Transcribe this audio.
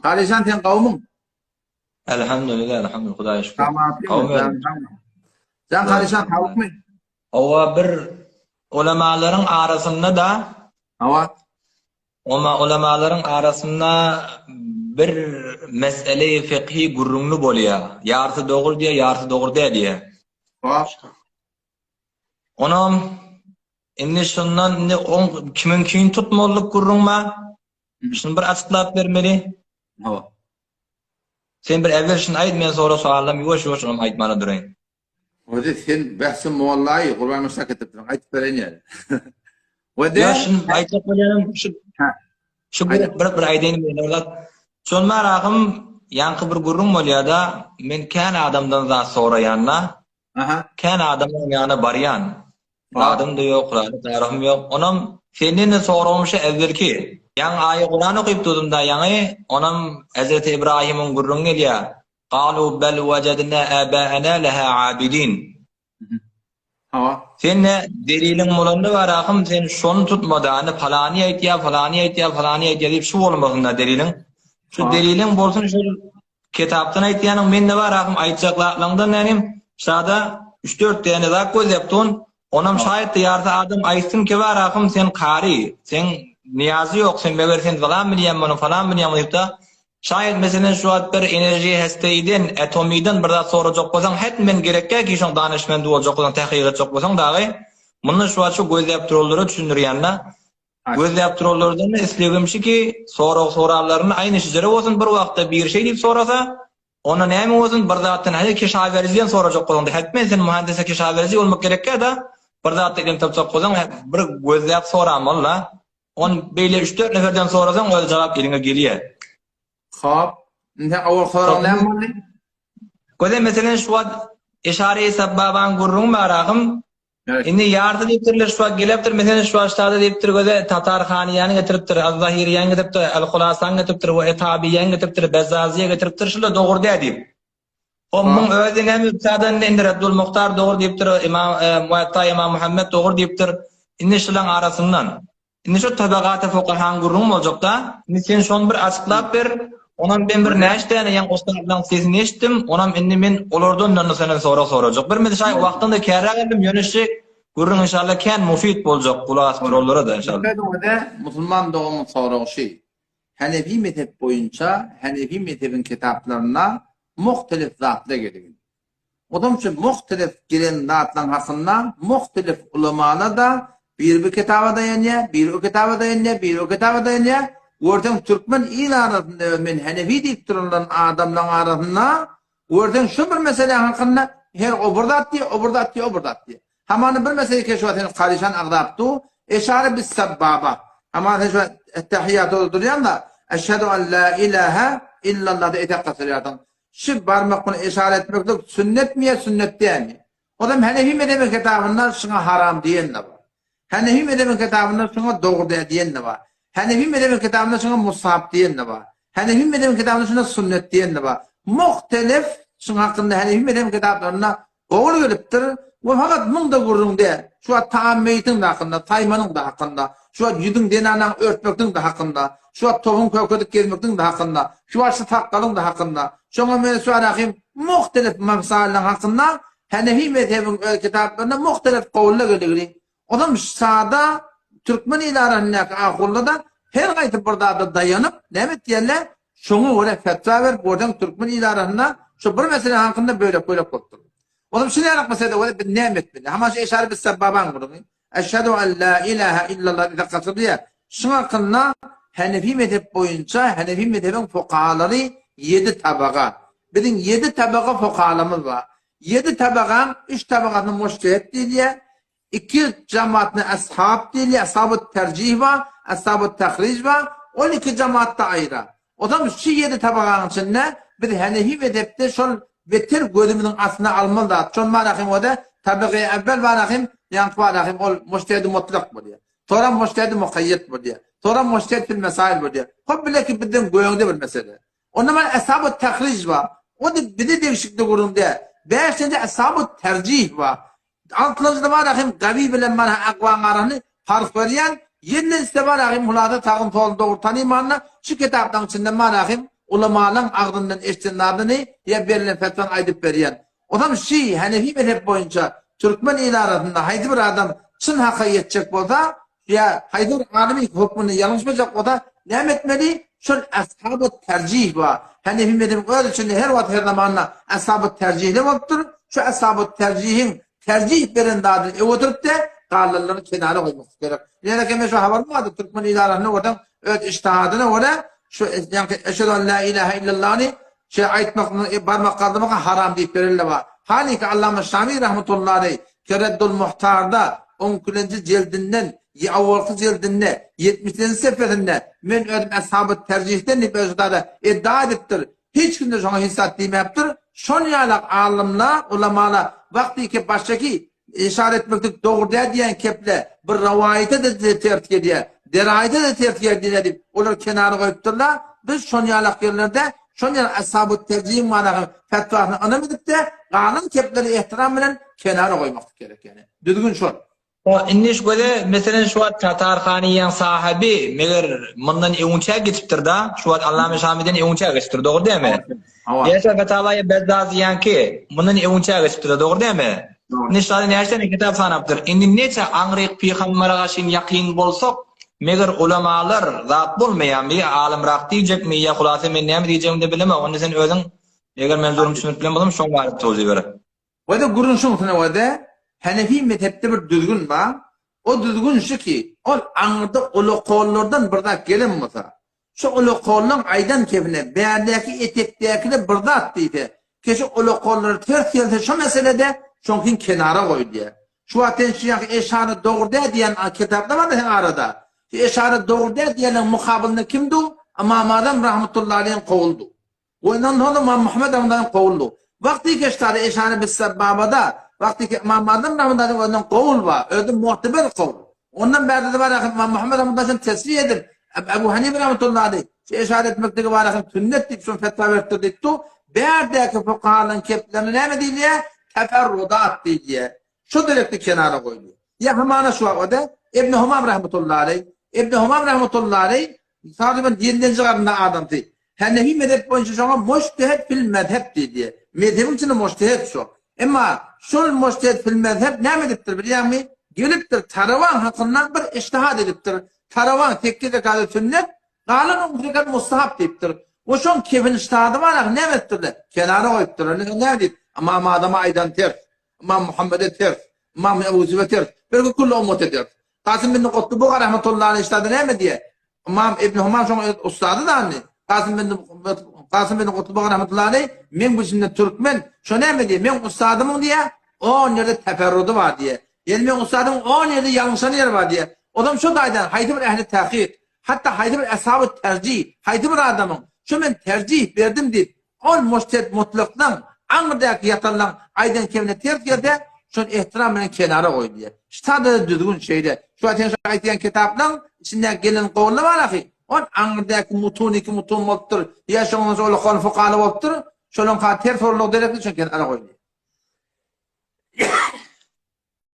Kardeşan sen kavmin. Elhamdülillah, elhamdülillah. Hudaýa şükür. Tamam. Kavmi Sen kardeşan tavuk mu? Owa bir ulamaların arasında da Hava. ulamaların arasında bir mesele-i fıkhi gurrunlu bolýar. Yartı doğru diye, yartı doğru diye. Hava. Onam indi şundan indi kimin kimin tutmalyk gurrunma? Şunu bir açıklap bermeli. Hava. Sen bir evvel şunu aýt, men sonra soalam ýoş onu aýtmana durayım. Hadi sen bahsin muvallahi kurban müştak ettin. Ayıp veren yani. Ve de Ya şunu aýtjak bolýanym şu bir aýdaýyn men olar. Şol maragym ýanky bir gurrun bolýar da men kän adamdan zat soraýanna. aha. Kän adamyň ýanyna barýan. Adam da ýok, tarafym ýok. Onam senden soramşy evvelki. Ýa-ni aýy Qur'an okyp durdum da ýa-ni onam Hazreti İbrahim'iň gurrun gelýär. Qalu bel wajadna aba'ana laha 'abidin. Hava. Sen ne delilin bolanda var akım sen şonu tutmada hani falani aytýar diýip şu bolmasynda delilin. Şu delilin bolsun şu kitapdan aýtýanyň mende var akım aýtjaklaryňdan nänim şada 3-4 tane zat göz ýapdyn. Onam şaýat ýarda adam aýtsyn ki var akım sen qari, sen niyazy ýok, sen bebersen falan bilýän bunu falan bilýän diýip da şaýat meselen şu bir enerji hesteýden, atomiden bir zat sorajak bolsaň, hetmen gerekkä ki şoň danışmand boljak bolsaň, tähqiq etjek bolsaň dagy, muny şu gözläp turuldyry düşündirýänler. Gözläp turuldyrydan islegimşi ki, soraklaryny aýny şejere bolsun bir wagtda bir şey diýip sorasa, ona näme bolsun bir zatdan hadi keşawerizden sorajak bolsaň, hetmen sen mühendise keşawerizi bolmak gerekkä da, bir zatda gelip tapjak bolsaň, bir gözläp soramalla, on beýle 3-4 neferden sorasaň, o jogap eliňe gelýär. Hop. Ne awal soralan boldy? Göze meselen şu an işare-i sebbaban gurrun maragym. Evet. Indi yardy diýipdirler şu an gelepdir meselen şu aştada diýipdir göze Tatarhanyany getiripdir, Az-Zahiriýany getiripdir, Al-Khulasan getiripdir, we Etabiýany getiripdir, Bezaziýa getiripdir, şular dogry diýip. O muň özüne hem üstadan indi Abdul Muhtar dogry diýipdir, Imam Muwatta Imam Muhammed dogry diýipdir. Indi şular arasyndan. Indi şu tabagaty fuqahan gurrun boljakda, indi sen şonu bir açyklap ber. Onam ben bir näçdäne ýa gostanlardan sesini eşitdim. Onam indi men olardan da sana sorajak. Bir mesele şaý wagtynda kära geldim ýönüşi gurrun inşallah kän mufid boljak. Gulas birolara da inşallah. Bu da Müslüman doğumun soraşy. Hanefi mezhep boyunça Hanefi mezhebin kitaplarına muhtelif zatlar gelýär. Odam üçin muhtelif gelen zatlar hakynda muhtelif ulamalar da bir kitaba dayanýar, bir o kitaba dayanýar, bir o kitaba dayanýar. Ordan Türkmen il arasında men Hanefi diýip durulan adamlaryň arasynda ordan şu bir mesele hakynda her oburdat diýär. Hamany bir mesele keşwatyn Qarişan agdapdy. Eşare bis sabbaba. Ama şu tahiyyat durýanda eşhedü en la ilaha illallah da etek gasyrýardyň. Şu barmak bilen eşare etmekde sünnet mi ya sünnet diými? Odam Hanefi mezhebi kitabynda şuna haram diýenler bar. Hanefi mezhebi kitabynda şuna dogry diýenler bar. Hanefi mezhebi kitabynda şuna mushaf diýenler bar. Hanefi mezhebi kitabynda şuna sünnet diýenler bar. Muhtelif şuna hakynda Hanefi mezhebi kitaplarına gowul gelipdir. Bu fakat munda gurrun diýär. Şu taammeýtiň da hakynda, taýmanyň da hakynda, şu ýüdüň denanyň örtmekdiň da hakynda, şu tohum kökedik gelmekdiň da hakynda, şu takgalyň da hakynda. Şoňa men şu arahym muhtelif meseleler hakynda Hanefi mezhebiň kitaplarynda muhtelif gowullar gelýär. Odam sada Türkmen ilarynyň ahullarda her gaýty bir zada daýanyp, näme diýerler? Şoňa göre fetwa berip, bodan Türkmen ilaryna şu bir mesele hakynda bölek bolupdyr. Oğlum şunu yarak mesela o bir nimet bile. Ama şu işaret bir sebbaban kurdu. Eşhedü en la ilahe illallah diye katılıyor. Şuna hakkında Hanefi mezhep boyunca Hanefi mezhebin fuqahaları 7 tabaka. Bizim 7 tabaka fuqahalarımız var. 7 tabakan 3 tabakasını müştehit diye, 2 cemaatini ashab diye, ashab-ı tercih var, ashab-ı tahric var, 12 cemaatta ayrı. O zaman şu 7 tabakanın içinde bir Hanefi mezhepte şu vetir gözümün aslına almalı. Çon marahim o da tabii evvel marahim yankı marahim ol müştehid mutlak bolýar. Sonra müştehid mukayyet bolýar. Sonra müştehid fil mesail bolýar. Hop bile ki bizden goýanda bir mesele. Onda men ashab-ı tahric var. O da bir de değişiklik gurunda. Beşinci ashab-ı tercih var. Altıncıda marahim gavi bilen mana aqwan arany fark berýän. Ýeňe iste marahim hulada tagyn tolda ortany manna şu kitapdan içinde marahim ulamaların ağzından eşitlendiğini ya verilen fetvan aydıp beriyen. Adam Şii, Hanefi mezhep boyunca Türkmen ilarasında haydi bir adam çın haka yetecek olsa ya haydi bir alimi hükmünü yanlışmayacak o da ne etmeli? Şöyle ashab-ı tercih var. Hanefi mezhep öyle için her vakit her zamanla ashab-ı tercihli vakittir. Şu ashab-ı tercihin tercih veren dağıdır. Oturup da karlarlarını kenara koymak gerek. Yani ki şu haber vardı Türkmen ilarasında oradan öyle iştihadını orada şu yani eşhedü en la ilahe illallah'ni şey ayetmek parmak kaldırmak haram deyip verirler var. Hani ki Allame Şamî rahmetullahi aleyh Kereddül Muhtar'da 12. cildinden avvalki cildinde 70. seferinde men ödüm ashab-ı tercihten nibözde iddia ediptir. Hiç kimde şuna hissat demeyiptir. Şon yalak alimler, ulamalar vakti ki baştaki işaret etmektik doğru diyen keple bir rivayete de tertip ediyor. Derayete de tertip ediyor deyip onlar kenara koyupturlar. Biz şon yalak yerlerde şon yalak ashab-ı tercih manakı fetvasını anlamadık da kanun kepleri ihtiram bilen kenara koymak gerek yani. Düzgün şon. O inniş böyle mesela şu an Tatarhaniyan sahibi meğer bundan evunçaya geçiptir da şu an Allame Şamî'den evunçaya geçiptir doğru değil mi? Yaşa fetavaya bezdaziyan ki bundan evunçaya geçiptir doğru değil mi? Nişanı nereden kitap sanaptır. Indi neçe angrek peygamber'e karşın yakin bolsak meğer ulamalar zat bulmayan bir alimrak diyecek mi ya hulasa men ne diyeceğim de bilemem. Onu sen özün eğer men zorum düşünüp bilemedim şon var tozı ver. O da gurunşun tane o da Hanefi mezhepte bir düzgün var. O düzgün şu ki o anırda ulu kollardan birdak gelin mısa. Şu ulu kollan aydan kefine beyerdeki etekdekine birdak deydi. Keşi ulu kolları ters gelse şu meselede şonkin kenara koy diye. Şu aten şiyak eşarı doğru diyen kitapta var da arada. Eşarı doğru diyenin mukabilinde kimdi? Ama madem rahmetullahi aleyhin kovuldu. Ondan sonra Muhammed Ahmet'den kovuldu. Vakti geçti eşarı bir sebbabada vakti ki İmam Adem rahmetullahi ondan kovul var. Öyle muhteber kovul. Ondan beri de var ya Muhammed Ahmet'den tesviye edip Ebu Hanife rahmetullahi aleyh eşare etmekteki var ya sünnet deyip son fetva verdi. Berdeki fukahalın keplerini ne diye? Teferrudat diye. Şu direkti kenara koydu. Ya hamana şu o da İbn-i Humam rahmetullahi aleyh. İbn-i Humam rahmetullahi aleyh sadece 7. karnında adamdı. Hanefi mezhep boyunca şuna mujtehid fil mezhep diye. Mezhebin içinde mujtehid şu. Ama şu mujtehid fil mezhep ne mediptir biliyor musun? Geliptir taravan hakkından bir iştihad ediptir. Taravan tekkide kalı sünnet, kalın umrikat mustahap deyiptir. O şun kevin iştihadı var ya ne mediptir? Kenara koyuptur. Ne deyip? Ama adama aydan ters. İmam Muhammed'e ters. İmam Ebu Züb'e ters. Belki kullu ummete ters. Kasım bin Kutlubuğa rahmetullahi aleyh iştihadı ne mi diye? İmam İbn-i Humam şun ustadı da anne. Kasım bin Kutlubuğa rahmetullahi aleyh men bu şimdi Türkmen şu ne mi diye? Men ustadımın diye 10 yerde teferrudu var diye. Yani men ustadımın 10 yerde yanlışanı yer var diye. Adam şu daydan haydi bir ehli tahkik. Hatta haydi bir ashab-ı tercih. Haydi bir adamın şu men tercih verdim deyip 10 mujtehid mutlaktan anırdaki yatarlan aydan kemine ters yerde şun ihtiramla kenara koy diye. İşte da düzgün şeyde. Şu aten şu ayetiyen kitaplan içinde gelen kovullu var ahi. On anırdaki mutun muttur. Ya şunun sonra kol fukalı muttur. Şunun ka ters orlu direkti şun kenara koy diye.